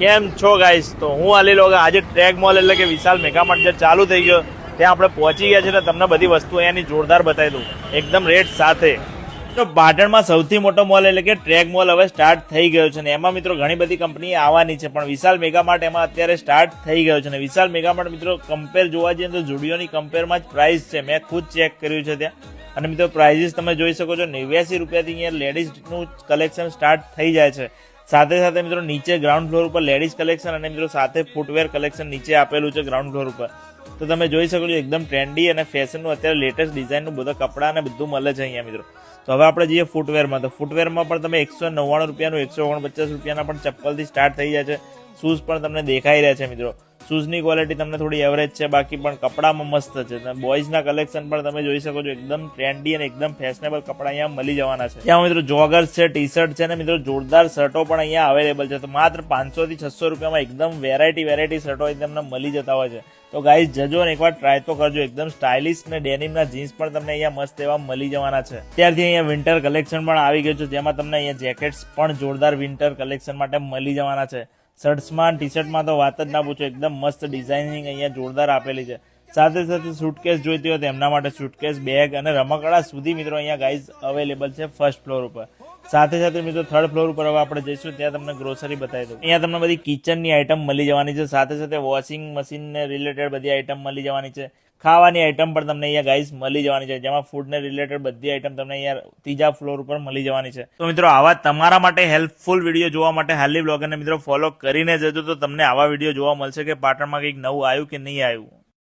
કેમ છો ગાઈસ? તો હું અલી લોગા આજે ટ્રેક મોલ એટલે કે વિશાલ મેગામાર્ટ જે ચાલુ થઈ ગયો ત્યાં આપણે પહોંચી ગયા છે ને તમને બધી વસ્તુ અહીંયાની જોરદાર બતાવી દઉં એકદમ રેટ સાથે. તો પાટણમાં સૌથી મોટો મોલ એટલે કે ટ્રેક મોલ હવે સ્ટાર્ટ થઈ ગયો છે ને એમાં મિત્રો ઘણી બધી કંપની આવવાની છે, પણ વિશાલ મેગામાર્ટ એમાં અત્યારે સ્ટાર્ટ થઈ ગયો છે ને વિશાલ મેગામાર્ટ મિત્રો કમ્પેર જોવા જઈએ તો ઝુડિયોની કમ્પેરમાં જ પ્રાઇસ છે. મેં ખુદ ચેક કર્યું છે ત્યાં અને મિત્રો પ્રાઇઝીસ તમે જોઈ શકો છો 89 રૂપિયાથી અહીંયા લેડીઝનું કલેક્શન સ્ટાર્ટ થઈ જાય છે. સાથે સાથે મિત્રો નીચે ગ્રાઉન્ડ ફ્લોર ઉપર લેડીઝ કલેક્શન અને મિત્રો સાથે ફૂટવેર કલેક્શન નીચે આપેલું છે ગ્રાઉન્ડ ફ્લોર ઉપર. તો તમે જોઈ શકો છો એકદમ ટ્રેન્ડી અને ફેશનનું અત્યારે લેટેસ્ટ ડિઝાઇનનું બધા કપડાં અને બધું મળે છે અહીંયા મિત્રો. તો હવે આપણે જઈએ ફૂટવેરમાં. તો ફૂટવેરમાં પણ તમે 199 રૂપિયાનું 149 રૂપિયાના પણ ચપ્પલથી સ્ટાર્ટ થઈ જાય છે. શૂઝ પણ તમને દેખાઈ રહ્યા છે મિત્રો. શૂઝની ક્વોલિટી તમને થોડી એવરેજ છે, બાકી પણ કપડામાં મસ્ત છે. બોયઝના કલેક્શન પણ તમે જોઈ શકો છો એકદમ ટ્રેન્ડી અને એકદમ ફેશનેબલ કપડા અહીંયા મળી જવાના છે. ત્યાં મિત્રો જોગર્સ છે, ટી શર્ટ છે અને મિત્રો જોરદાર શર્ટો પણ અહીંયા અવેલેબલ છે. તો માત્ર 500 થી 600 રૂપિયામાં એકદમ વેરાયટી શર્ટો તમને મળી જતા હોય છે. તો ગાઈઝ જજો અને એકવાર ટ્રાય તો કરજો. એકદમ સ્ટાઇલિશ અને ડેનિમના જીન્સ પણ તમને અહીંયા મસ્ત એવા મળી જવાના છે. ત્યારથી અહીંયા વિન્ટર કલેક્શન પણ આવી ગયું છે, જેમાં તમને અહીંયા જેકેટ્સ પણ જોરદાર વિન્ટર કલેક્શન માટે મળી જવાના છે. શર્ટ્સમાં ટી શર્ટમાં તો વાત જ ના પૂછો, એકદમ મસ્ત ડિઝાઇનિંગ અહીંયા જોરદાર આપેલી છે. સાથે સાથે સુટકેસ જોઈતી હોય તો એમના માટે સુટકેસ, બેગ અને રમકડા સુધી મિત્રો અહીંયા ગાઈઝ અવેલેબલ છે ફર્સ્ટ ફ્લોર ઉપર. સાથે સાથે મિત્રો થર્ડ ફ્લોર ઉપર હવે આપણે જઈશું, ત્યાં તમને ગ્રોસરી બતાવી દઉં. અહીંયા તમને બધી કિચનની આઈટમ મળી જવાની છે. સાથે સાથે વોશિંગ મશીનને રિલેટેડ બધી આઈટમ મળી જવાની છે. ખાવાની આઈટમ પણ તમને અહીંયા ગાઈઝ મળી જવાની છે, જેમાં ફૂડને રિલેટેડ બધી આઈટમ તમને અહીંયા ત્રીજા ફ્લોર ઉપર મળી જવાની છે. તો મિત્રો આવા તમારા માટે હેલ્પફુલ વિડીયો જોવા માટે હાલી બ્લોગરને મિત્રો ફોલો કરીને જજો, તો તમને આવા વિડીયો જોવા મળશે કે પાટણમાં કંઈક નવું આવ્યું કે નહીં આવ્યું.